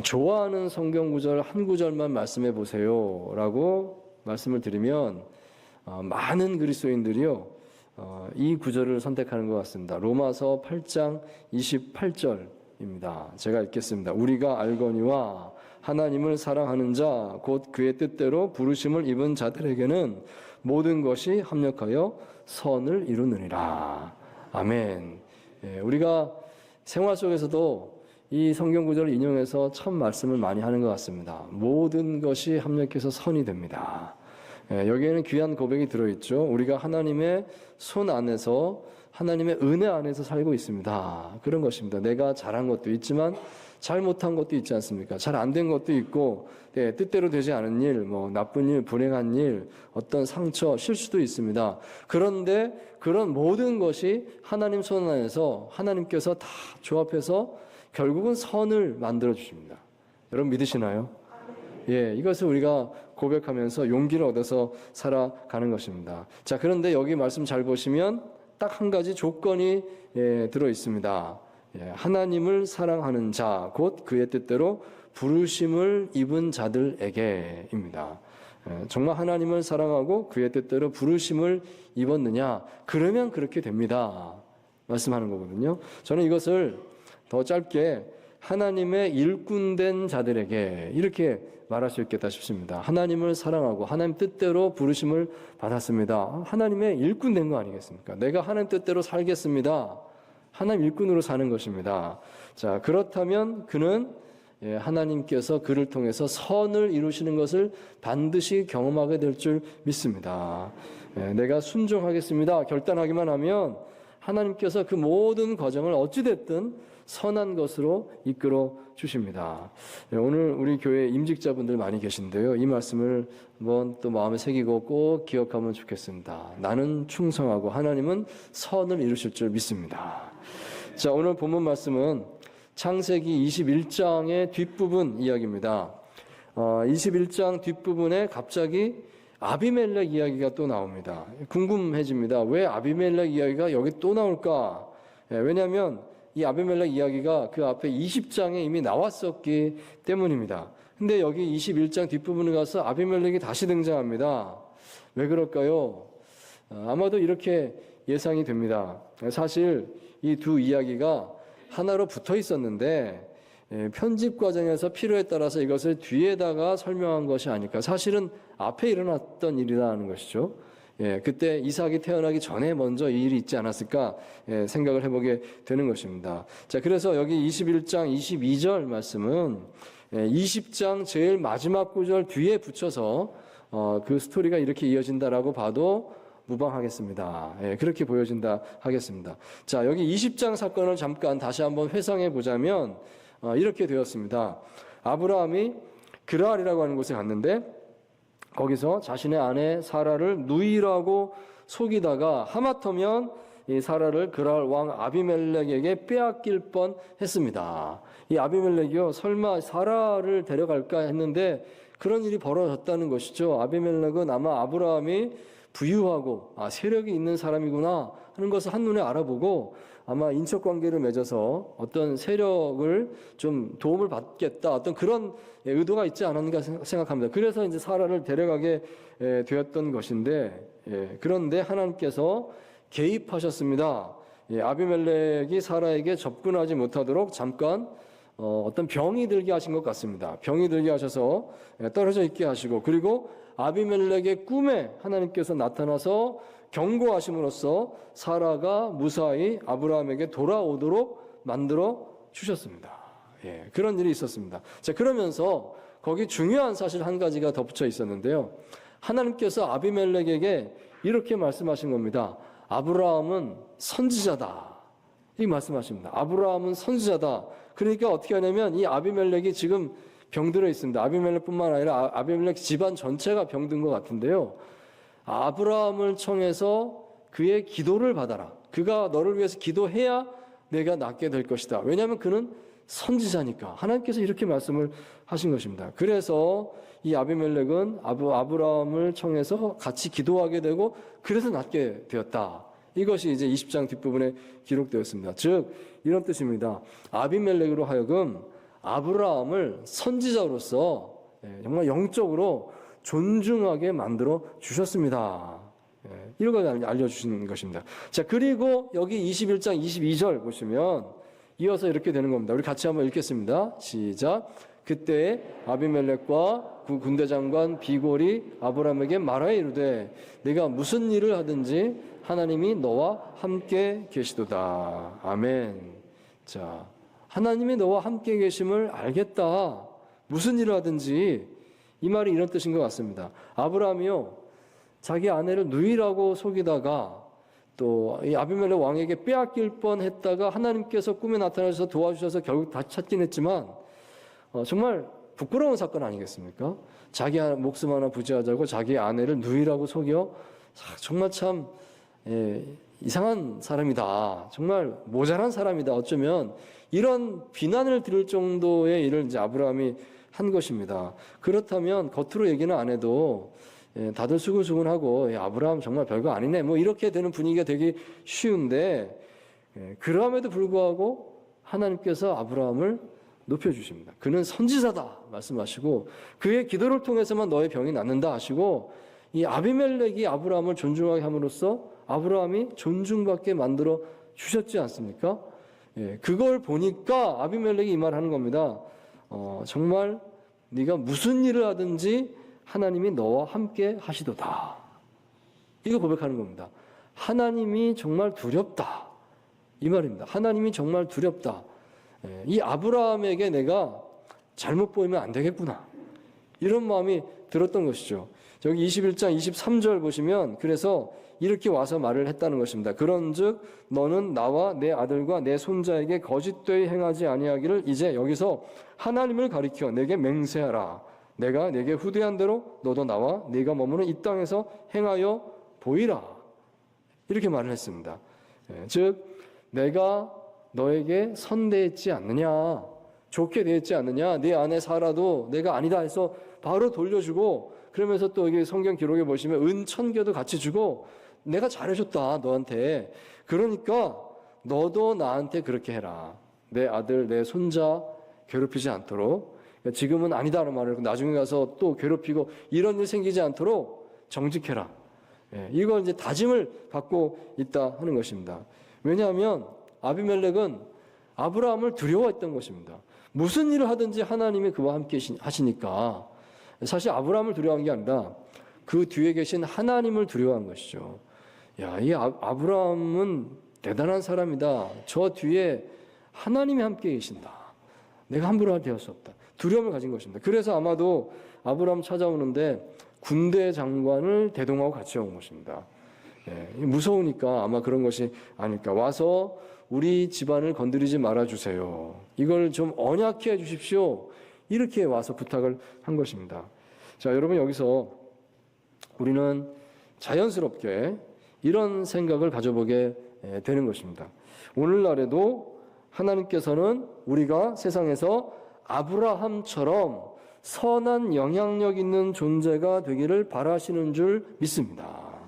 좋아하는 성경 구절 한 구절만 말씀해 보세요 라고 말씀을 드리면 많은 그리스도인들이요 이 구절을 선택하는 것 같습니다. 로마서 8장 28절입니다. 제가 읽겠습니다. 우리가 알거니와 하나님을 사랑하는 자 곧 그의 뜻대로 부르심을 입은 자들에게는 모든 것이 합력하여 선을 이루느니라. 아멘. 우리가 생활 속에서도 이 성경 구절을 인용해서 참 말씀을 많이 하는 것 같습니다. 모든 것이 합력해서 선이 됩니다. 여기에는 귀한 고백이 들어있죠. 우리가 하나님의 손 안에서 하나님의 은혜 안에서 살고 있습니다. 그런 것입니다. 내가 잘한 것도 있지만 잘못한 것도 있지 않습니까? 잘 안 된 것도 있고 뜻대로 되지 않은 일, 나쁜 일, 불행한 일, 어떤 상처, 실수도 있습니다. 그런데 그런 모든 것이 하나님 손 안에서 하나님께서 다 조합해서 결국은 선을 만들어 주십니다. 여러분 믿으시나요? 이것을 우리가 고백하면서 용기를 얻어서 살아가는 것입니다. 자, 그런데 여기 말씀 잘 보시면 딱 한 가지 조건이 들어 있습니다. 하나님을 사랑하는 자, 곧 그의 뜻대로 부르심을 입은 자들에게입니다. 정말 하나님을 사랑하고 그의 뜻대로 부르심을 입었느냐? 그러면 그렇게 됩니다. 말씀하는 거거든요. 저는 이것을 더 짧게 하나님의 일꾼된 자들에게 이렇게 말할 수 있겠다 싶습니다. 하나님을 사랑하고 하나님 뜻대로 부르심을 받았습니다. 하나님의 일꾼된 거 아니겠습니까? 내가 하나님 뜻대로 살겠습니다. 하나님 일꾼으로 사는 것입니다. 자, 그렇다면 그는 하나님께서 그를 통해서 선을 이루시는 것을 반드시 경험하게 될 줄 믿습니다. 내가 순종하겠습니다. 결단하기만 하면 하나님께서 그 모든 과정을 어찌됐든 선한 것으로 이끌어 주십니다. 오늘 우리 교회 임직자분들 많이 계신데요. 이 말씀을 한번 또 마음에 새기고 꼭 기억하면 좋겠습니다. 나는 충성하고 하나님은 선을 이루실 줄 믿습니다. 자, 오늘 본문 말씀은 창세기 21장의 뒷부분 이야기입니다. 21장 뒷부분에 갑자기 아비멜렉 이야기가 또 나옵니다. 궁금해집니다. 왜 아비멜렉 이야기가 여기 또 나올까? 왜냐하면 이 아비멜렉 이야기가 그 앞에 20장에 이미 나왔었기 때문입니다. 근데 여기 21장 뒷부분에 가서 아비멜렉이 다시 등장합니다. 왜 그럴까요? 아마도 이렇게 예상이 됩니다. 사실 이 두 이야기가 하나로 붙어 있었는데 편집 과정에서 필요에 따라서 이것을 뒤에다가 설명한 것이 아닐까. 사실은 앞에 일어났던 일이라는 것이죠. 그때 이삭이 태어나기 전에 먼저 이 일이 있지 않았을까 생각을 해보게 되는 것입니다. 자, 그래서 여기 21장 22절 말씀은 20장 제일 마지막 구절 뒤에 붙여서 그 스토리가 이렇게 이어진다라고 봐도 무방하겠습니다. 그렇게 보여진다 하겠습니다. 자, 여기 20장 사건을 잠깐 다시 한번 회상해 보자면 이렇게 되었습니다. 아브라함이 그랄이라고 하는 곳에 갔는데 거기서 자신의 아내 사라를 누이라고 속이다가 하마터면 이 사라를 그랄 왕 아비멜렉에게 빼앗길 뻔했습니다. 이 아비멜렉이요, 설마 사라를 데려갈까 했는데 그런 일이 벌어졌다는 것이죠. 아비멜렉은 아마 아브라함이 부유하고 세력이 있는 사람이구나 하는 것을 한눈에 알아보고 아마 인척관계를 맺어서 어떤 세력을 좀 도움을 받겠다 어떤 그런 의도가 있지 않았는가 생각합니다. 그래서 이제 사라를 데려가게 되었던 것인데 그런데 하나님께서 개입하셨습니다. 아비멜렉이 사라에게 접근하지 못하도록 잠깐 어떤 병이 들게 하신 것 같습니다. 병이 들게 하셔서 떨어져 있게 하시고 그리고 아비멜렉의 꿈에 하나님께서 나타나서 경고하심으로써 사라가 무사히 아브라함에게 돌아오도록 만들어 주셨습니다. 그런 일이 있었습니다. 자, 그러면서 거기 중요한 사실 한 가지가 덧붙여 있었는데요. 하나님께서 아비멜렉에게 이렇게 말씀하신 겁니다. 아브라함은 선지자다. 이 말씀하십니다. 아브라함은 선지자다. 그러니까 어떻게 하냐면 이 아비멜렉이 지금 병들어 있습니다. 아비멜렉뿐만 아니라 아비멜렉 집안 전체가 병든 것 같은데요. 아브라함을 청해서 그의 기도를 받아라. 그가 너를 위해서 기도해야 내가 낫게 될 것이다. 왜냐하면 그는 선지자니까. 하나님께서 이렇게 말씀을 하신 것입니다. 그래서 이 아비멜렉은 아브라함을 청해서 같이 기도하게 되고 그래서 낫게 되었다. 이것이 이제 20장 뒷부분에 기록되었습니다. 즉 이런 뜻입니다. 아비멜렉으로 하여금 아브라함을 선지자로서 정말 영적으로 존중하게 만들어 주셨습니다. 이런 걸 알려주신 것입니다. 자, 그리고 여기 21장 22절 보시면 이어서 이렇게 되는 겁니다. 우리 같이 한번 읽겠습니다. 시작. 그때 아비멜렉과 그 군대 장관 비골이 아브라함에게 말하여 이르되 네가 무슨 일을 하든지 하나님이 너와 함께 계시도다. 아멘. 자, 하나님이 너와 함께 계심을 알겠다. 무슨 일을 하든지, 이 말이 이런 뜻인 것 같습니다. 아브라함이요, 자기 아내를 누이라고 속이다가 또 이 아비멜렉 왕에게 빼앗길 뻔했다가 하나님께서 꿈에 나타나셔서 도와주셔서 결국 다 찾긴 했지만 정말 부끄러운 사건 아니겠습니까? 자기 목숨 하나 부지하자고 자기 아내를 누이라고 속여 정말 참 이상한 사람이다. 정말 모자란 사람이다. 어쩌면 이런 비난을 들을 정도의 일을 이제 아브라함이 한 것입니다. 그렇다면 겉으로 얘기는 안 해도 다들 수근수근하고 아브라함 정말 별거 아니네 뭐 이렇게 되는 분위기가 되기 쉬운데 그럼에도 불구하고 하나님께서 아브라함을 높여주십니다. 그는 선지자다 말씀하시고 그의 기도를 통해서만 너의 병이 낫는다 하시고 이 아비멜렉이 아브라함을 존중하게 함으로써 아브라함이 존중받게 만들어 주셨지 않습니까? 그걸 보니까 아비멜렉이 이 말 하는 겁니다. 정말 네가 무슨 일을 하든지 하나님이 너와 함께 하시도다. 이거 고백하는 겁니다. 하나님이 정말 두렵다. 이 말입니다. 하나님이 정말 두렵다. 이 아브라함에게 내가 잘못 보이면 안 되겠구나. 이런 마음이 들었던 것이죠. 여기 21장 23절 보시면 그래서 이렇게 와서 말을 했다는 것입니다. 그런즉 너는 나와 내 아들과 내 손자에게 거짓되이 행하지 아니하기를 이제 여기서 하나님을 가리켜 내게 맹세하라. 내가 내게 후대한 대로 너도 나와 네가 머무는 이 땅에서 행하여 보이라. 이렇게 말을 했습니다. 즉 내가 너에게 선대했지 않느냐, 좋게 대했지 않느냐, 네 안에 살아도 내가 아니다 해서 바로 돌려주고 그러면서 또 여기 성경 기록에 보시면 은천개도 같이 주고 내가 잘해줬다 너한테. 그러니까 너도 나한테 그렇게 해라. 내 아들 내 손자 괴롭히지 않도록. 지금은 아니다라는 말을 하고 나중에 가서 또 괴롭히고 이런 일 생기지 않도록 정직해라. 이걸 이제 다짐을 받고 있다 하는 것입니다. 왜냐하면 아비멜렉은 아브라함을 두려워했던 것입니다. 무슨 일을 하든지 하나님이 그와 함께 하시니까 사실 아브라함을 두려워한 게 아니라 그 뒤에 계신 하나님을 두려워한 것이죠. 야, 이 아브라함은 대단한 사람이다. 저 뒤에 하나님이 함께 계신다. 내가 함부로 대할 수 없다. 두려움을 가진 것입니다. 그래서 아마도 아브라함 찾아오는데 군대 장관을 대동하고 같이 온 것입니다. 무서우니까 아마 그런 것이 아닐까. 와서 우리 집안을 건드리지 말아주세요. 이걸 좀 언약해 주십시오. 이렇게 와서 부탁을 한 것입니다. 자, 여러분 여기서 우리는 자연스럽게 이런 생각을 가져보게 되는 것입니다. 오늘날에도 하나님께서는 우리가 세상에서 아브라함처럼 선한 영향력 있는 존재가 되기를 바라시는 줄 믿습니다.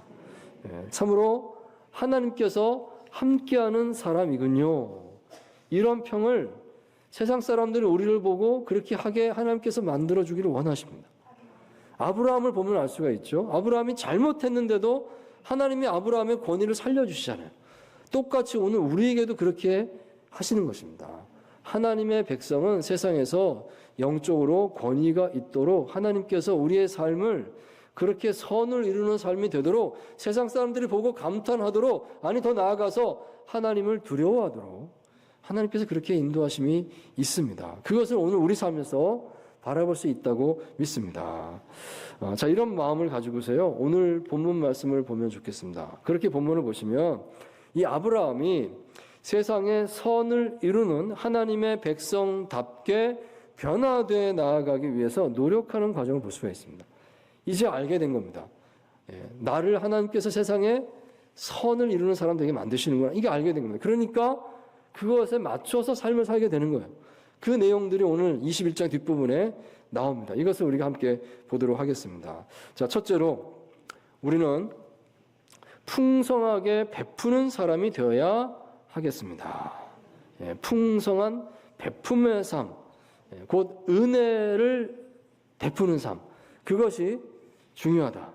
참으로 하나님께서 함께하는 사람이군요. 이런 평을 세상 사람들이 우리를 보고 그렇게 하게 하나님께서 만들어주기를 원하십니다. 아브라함을 보면 알 수가 있죠. 아브라함이 잘못했는데도 하나님이 아브라함의 권위를 살려주시잖아요. 똑같이 오늘 우리에게도 그렇게 하시는 것입니다. 하나님의 백성은 세상에서 영적으로 권위가 있도록 하나님께서 우리의 삶을 그렇게 선을 이루는 삶이 되도록 세상 사람들이 보고 감탄하도록, 아니 더 나아가서 하나님을 두려워하도록 하나님께서 그렇게 인도하심이 있습니다. 그것을 오늘 우리 삶에서 바라볼 수 있다고 믿습니다. 자, 이런 마음을 가지고서요 오늘 본문 말씀을 보면 좋겠습니다. 그렇게 본문을 보시면 이 아브라함이 세상에 선을 이루는 하나님의 백성답게 변화되어 나아가기 위해서 노력하는 과정을 볼 수가 있습니다. 이제 알게 된 겁니다. 나를 하나님께서 세상에 선을 이루는 사람 되게 만드시는구나. 이게 알게 된 겁니다. 그러니까 그것에 맞춰서 삶을 살게 되는 거예요. 그 내용들이 오늘 21장 뒷부분에 나옵니다. 이것을 우리가 함께 보도록 하겠습니다. 자, 첫째로 우리는 풍성하게 베푸는 사람이 되어야 하겠습니다. 풍성한 베품의 삶. 곧 은혜를 베푸는 삶, 그것이 중요하다.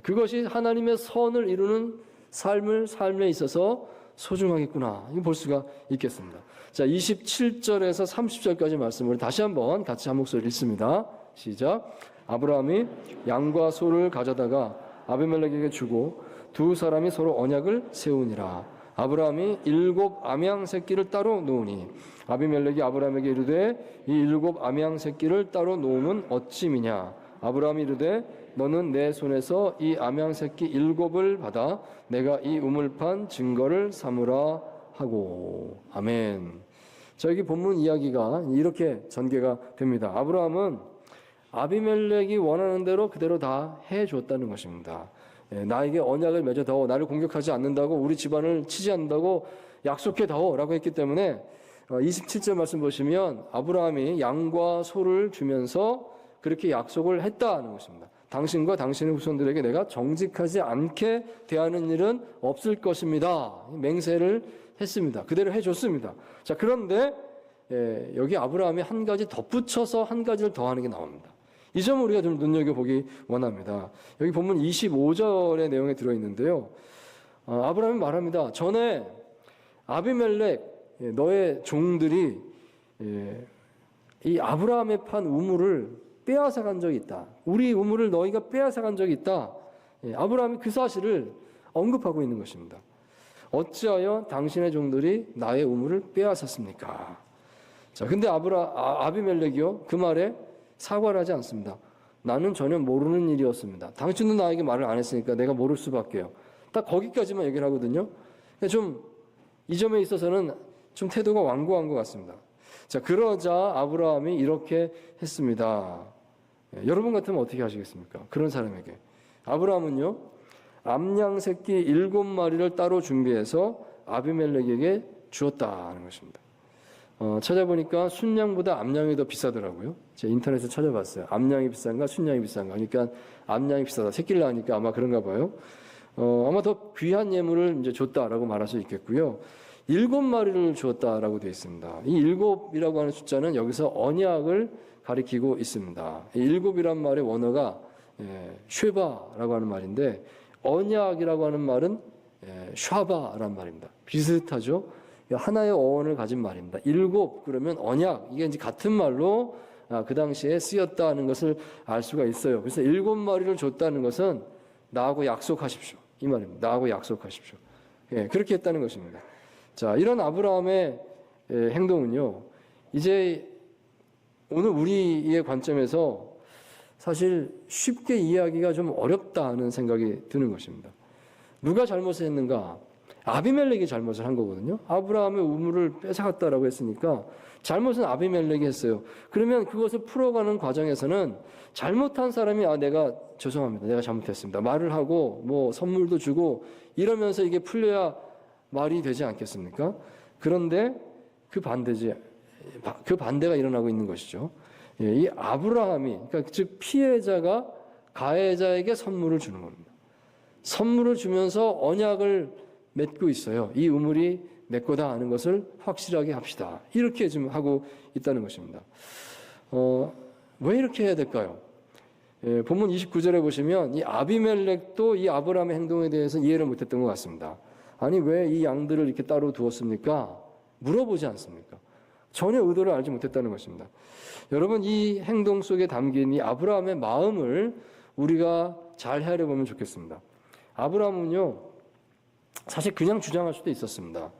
그것이 하나님의 선을 이루는 삶에 있어서 소중하겠구나. 이거 볼 수가 있겠습니다. 자, 27절에서 30절까지 말씀을 다시 한번 같이 한 목소리 읽습니다. 시작. 아브라함이 양과 소를 가져다가 아비멜렉에게 주고 두 사람이 서로 언약을 세우니라. 아브라함이 7 암양 새끼를 따로 놓으니 아비멜렉이 아브라함에게 이르되 이 7 암양 새끼를 따로 놓으면 어찌미냐. 아브라함이 이르되 너는 내 손에서 이 암양 새끼 7을 받아 내가 이 우물판 증거를 삼으라 하고. 아멘. 자, 여기 본문 이야기가 이렇게 전개가 됩니다. 아브라함은 아비멜렉이 원하는 대로 그대로 다 해줬다는 것입니다. 나에게 언약을 맺어다오, 나를 공격하지 않는다고, 우리 집안을 치지 않는다고 약속해다오 라고 했기 때문에 27절 말씀 보시면 아브라함이 양과 소를 주면서 그렇게 약속을 했다는 것입니다. 당신과 당신의 후손들에게 내가 정직하지 않게 대하는 일은 없을 것입니다. 맹세를 했습니다. 그대로 해줬습니다. 자, 그런데 여기 아브라함이 한 가지 덧붙여서 한 가지를 더하는 게 나옵니다. 이 점을 우리가 좀 눈여겨보기 원합니다. 여기 본문 25절의 내용에 들어있는데요. 아브라함이 말합니다. 전에 아비멜렉 너의 종들이 이 아브라함의 판 우물을 빼앗아간 적이 있다. 우리 우물을 너희가 빼앗아간 적이 있다. 아브라함이 그 사실을 언급하고 있는 것입니다. 어찌하여 당신의 종들이 나의 우물을 빼앗았습니까? 자, 근데 아비멜렉이요 그 말에 사과를 하지 않습니다. 나는 전혀 모르는 일이었습니다. 당신도 나에게 말을 안 했으니까 내가 모를 수밖에요. 딱 거기까지만 얘기를 하거든요. 좀 이 점에 있어서는 좀 태도가 완고한 것 같습니다. 자, 그러자 아브라함이 이렇게 했습니다. 여러분 같으면 어떻게 하시겠습니까? 그런 사람에게. 아브라함은요, 암양 새끼 7마리를 따로 준비해서 아비멜렉에게 주었다는 것입니다. 찾아보니까 순양보다 암양이 더 비싸더라고요. 제가 인터넷에 찾아봤어요. 암양이 비싼가 순양이 비싼가. 그러니까 암양이 비싸다. 새끼를 낳으니까 아마 그런가 봐요. 아마 더 귀한 예물을 이제 줬다라고 말할 수 있겠고요. 7마리를 주었다라고 되어 있습니다. 이 7이라고 하는 숫자는 여기서 언약을 가리키고 있습니다. 이 7이란 말의 원어가 쉐바라고 하는 말인데 언약이라고 하는 말은 샤바라는 말입니다. 비슷하죠? 하나의 어원을 가진 말입니다. 7 그러면 언약, 이게 이제 같은 말로 그 당시에 쓰였다는 것을 알 수가 있어요. 그래서 7마리를 줬다는 것은 나하고 약속하십시오. 이 말입니다. 나하고 약속하십시오. 그렇게 했다는 것입니다. 자, 이런 아브라함의 행동은요, 이제 오늘 우리의 관점에서 사실 쉽게 이해하기가 좀 어렵다는 생각이 드는 것입니다. 누가 잘못을 했는가? 아비멜렉이 잘못을 한 거거든요. 아브라함의 우물을 뺏어갔다라고 했으니까 잘못은 아비멜렉이 했어요. 그러면 그것을 풀어가는 과정에서는 잘못한 사람이 내가 죄송합니다. 내가 잘못했습니다. 말을 하고 뭐 선물도 주고 이러면서 이게 풀려야 말이 되지 않겠습니까? 그런데 그 반대가 일어나고 있는 것이죠. 이 아브라함이, 그러니까 즉 피해자가 가해자에게 선물을 주는 겁니다. 선물을 주면서 언약을 맺고 있어요. 이 우물이 내 거다 하는 것을 확실하게 합시다. 이렇게 지금 하고 있다는 것입니다. 왜 이렇게 해야 될까요? 본문 29절에 보시면 이 아비멜렉도 이 아브라함의 행동에 대해서 이해를 못했던 것 같습니다. 아니 왜 이 양들을 이렇게 따로 두었습니까? 물어보지 않습니까? 전혀 의도를 알지 못했다는 것입니다. 여러분, 이 행동 속에 담긴 이 아브라함의 마음을 우리가 잘 헤아려 보면 좋겠습니다. 아브라함은요, 사실 그냥 주장할 수도 있었습니다.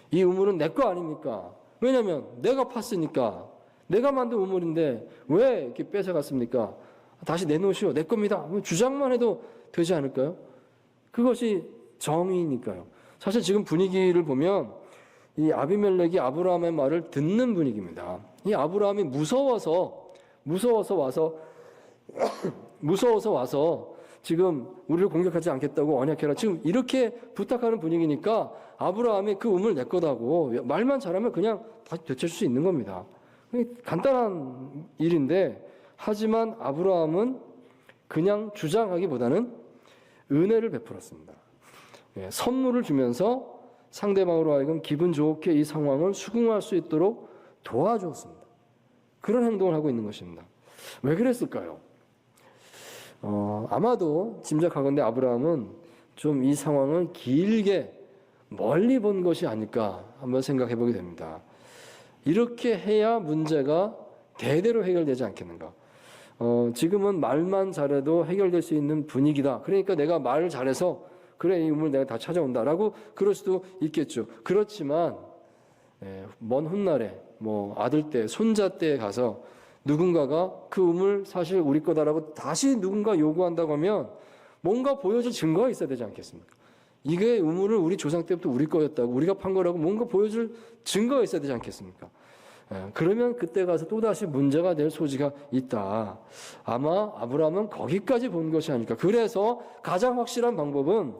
이 우물은 내 거 아닙니까? 왜냐하면 내가 팠으니까, 내가 만든 우물인데 왜 이렇게 뺏어갔습니까? 다시 내놓으시오, 내 겁니다. 주장만 해도 되지 않을까요? 그것이 정의니까요. 사실 지금 분위기를 보면 이 아비멜렉이 아브라함의 말을 듣는 분위기입니다. 이 아브라함이 무서워서 와서 지금 우리를 공격하지 않겠다고 언약해라. 지금 이렇게 부탁하는 분위기니까 아브라함이 그 우물 내 거다고 말만 잘하면 그냥 다시 되찾을 수 있는 겁니다. 간단한 일인데 하지만 아브라함은 그냥 주장하기보다는 은혜를 베풀었습니다. 선물을 주면서 상대방으로 하여금 기분 좋게 이 상황을 수긍할 수 있도록 도와주었습니다. 그런 행동을 하고 있는 것입니다. 왜 그랬을까요? 아마도 짐작하건대 아브라함은 좀 이 상황을 길게 멀리 본 것이 아닐까 한번 생각해 보게 됩니다. 이렇게 해야 문제가 대대로 해결되지 않겠는가? 지금은 말만 잘해도 해결될 수 있는 분위기다. 그러니까 내가 말을 잘해서 그래, 이 우물 내가 다 찾아온다라고 그럴 수도 있겠죠. 그렇지만 먼 훗날에 뭐 아들 때, 손자 때에 가서 누군가가 그 우물 사실 우리 거다라고 다시 누군가 요구한다고 하면 뭔가 보여줄 증거가 있어야 되지 않겠습니까? 이게 우물을 우리 조상 때부터 우리 거였다고, 우리가 판 거라고 뭔가 보여줄 증거가 있어야 되지 않겠습니까? 그러면 그때 가서 또다시 문제가 될 소지가 있다. 아마 아브라함은 거기까지 본 것이 아닐까. 그래서 가장 확실한 방법은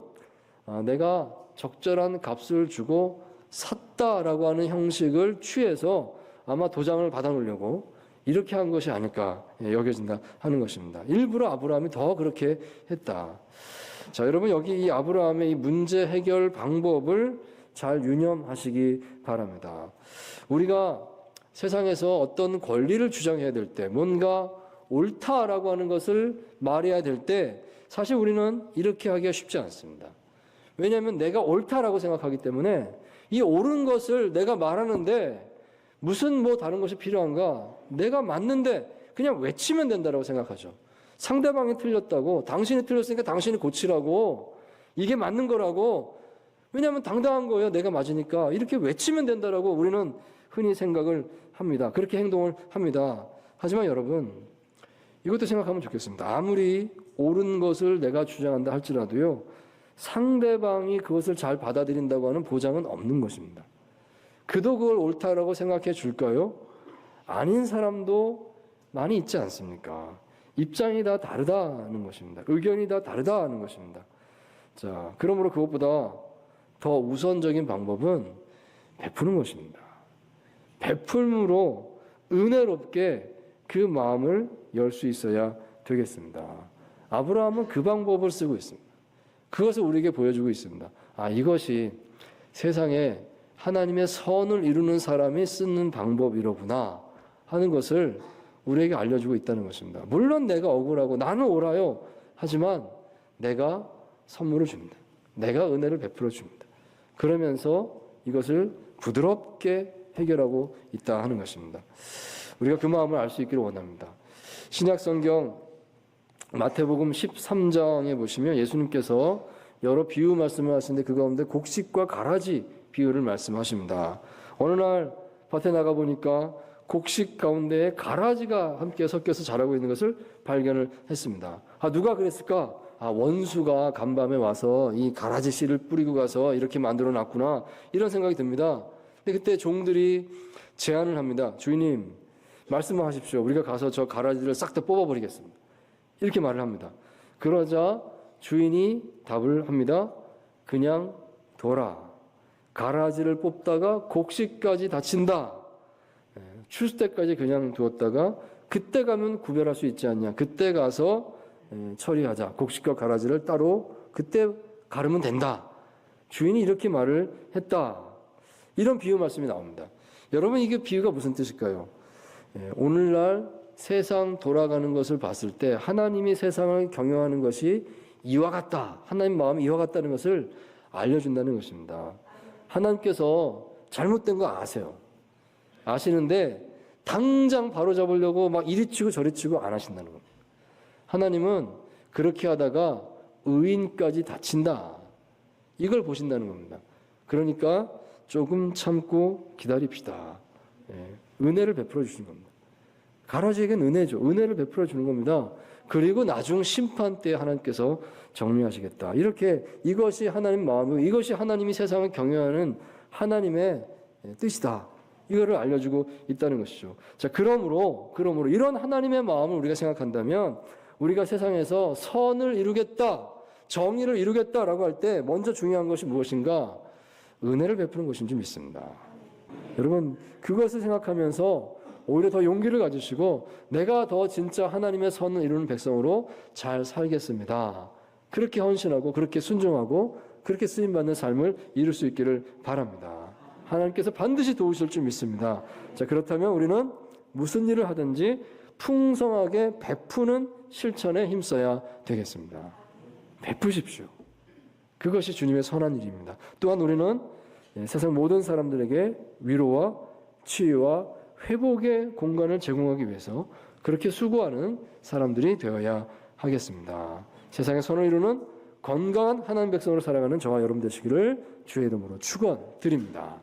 내가 적절한 값을 주고 샀다라고 하는 형식을 취해서 아마 도장을 받아놓으려고 이렇게 한 것이 아닐까 여겨진다 하는 것입니다. 일부러 아브라함이 더 그렇게 했다. 자, 여러분 여기 이 아브라함의 이 문제 해결 방법을 잘 유념하시기 바랍니다. 우리가 세상에서 어떤 권리를 주장해야 될 때, 뭔가 옳다라고 하는 것을 말해야 될 때 사실 우리는 이렇게 하기가 쉽지 않습니다. 왜냐하면 내가 옳다라고 생각하기 때문에 이 옳은 것을 내가 말하는데 무슨 뭐 다른 것이 필요한가? 내가 맞는데 그냥 외치면 된다라고 생각하죠. 상대방이 틀렸다고, 당신이 틀렸으니까 당신이 고치라고, 이게 맞는 거라고, 왜냐하면 당당한 거예요. 내가 맞으니까 이렇게 외치면 된다라고 우리는 흔히 생각을 합니다. 그렇게 행동을 합니다. 하지만 여러분, 이것도 생각하면 좋겠습니다. 아무리 옳은 것을 내가 주장한다 할지라도요, 상대방이 그것을 잘 받아들인다고 하는 보장은 없는 것입니다. 그도 그걸 옳다라고 생각해 줄까요? 아닌 사람도 많이 있지 않습니까? 입장이 다 다르다는 것입니다. 의견이 다 다르다는 것입니다. 자, 그러므로 그것보다 더 우선적인 방법은 베푸는 것입니다. 베풀므로 은혜롭게 그 마음을 열 수 있어야 되겠습니다. 아브라함은 그 방법을 쓰고 있습니다. 그것을 우리에게 보여주고 있습니다. 이것이 세상에 하나님의 선을 이루는 사람이 쓰는 방법이로구나 하는 것을 우리에게 알려주고 있다는 것입니다. 물론 내가 억울하고 나는 옳아요. 하지만 내가 선물을 줍니다. 내가 은혜를 베풀어 줍니다. 그러면서 이것을 부드럽게 해결하고 있다 하는 것입니다. 우리가 그 마음을 알 수 있기를 원합니다. 신약성경 마태복음 13장에 보시면 예수님께서 여러 비유 말씀을 하시는데 그 가운데 곡식과 가라지 비유를 말씀하십니다. 어느 날 밭에 나가 보니까 곡식 가운데에 가라지가 함께 섞여서 자라고 있는 것을 발견을 했습니다. 누가 그랬을까? 원수가 간밤에 와서 이 가라지 씨를 뿌리고 가서 이렇게 만들어 놨구나, 이런 생각이 듭니다. 근데 그때 종들이 제안을 합니다. 주인님, 말씀을 하십시오. 우리가 가서 저 가라지를 싹 다 뽑아버리겠습니다. 이렇게 말을 합니다. 그러자 주인이 답을 합니다. 그냥 둬라. 가라지를 뽑다가 곡식까지 다친다. 추수 때까지 그냥 두었다가 그때 가면 구별할 수 있지 않냐. 그때 가서 처리하자. 곡식과 가라지를 따로 그때 가르면 된다. 주인이 이렇게 말을 했다. 이런 비유 말씀이 나옵니다. 여러분, 이게 비유가 무슨 뜻일까요? 오늘날 세상 돌아가는 것을 봤을 때 하나님이 세상을 경영하는 것이 이와 같다. 하나님 마음이 이와 같다는 것을 알려준다는 것입니다. 하나님께서 잘못된 거 아세요. 아시는데 당장 바로 잡으려고 막 이리 치고 저리 치고 안 하신다는 겁니다. 하나님은 그렇게 하다가 의인까지 다친다. 이걸 보신다는 겁니다. 그러니까 조금 참고 기다립시다. 은혜를 베풀어 주신 겁니다. 가라지에게는 은혜죠. 은혜를 베풀어 주는 겁니다. 그리고 나중 심판 때 하나님께서 정리하시겠다. 이렇게 이것이 하나님 마음이고 이것이 하나님이 세상을 경영하는 하나님의 뜻이다. 이거를 알려주고 있다는 것이죠. 자, 그러므로 이런 하나님의 마음을 우리가 생각한다면 우리가 세상에서 선을 이루겠다, 정의를 이루겠다라고 할 때 먼저 중요한 것이 무엇인가? 은혜를 베푸는 것인 줄 믿습니다. 여러분, 그것을 생각하면서 오히려 더 용기를 가지시고 내가 더 진짜 하나님의 선을 이루는 백성으로 잘 살겠습니다. 그렇게 헌신하고 그렇게 순종하고 그렇게 쓰임받는 삶을 이룰 수 있기를 바랍니다. 하나님께서 반드시 도우실 줄 믿습니다. 자, 그렇다면 우리는 무슨 일을 하든지 풍성하게 베푸는 실천에 힘써야 되겠습니다. 베푸십시오. 그것이 주님의 선한 일입니다. 또한 우리는 세상 모든 사람들에게 위로와 치유와 회복의 공간을 제공하기 위해서 그렇게 수고하는 사람들이 되어야 하겠습니다. 세상의 선을 이루는 건강한 하나님 백성으로 살아가는 저와 여러분 되시기를 주의 이름으로 축원드립니다.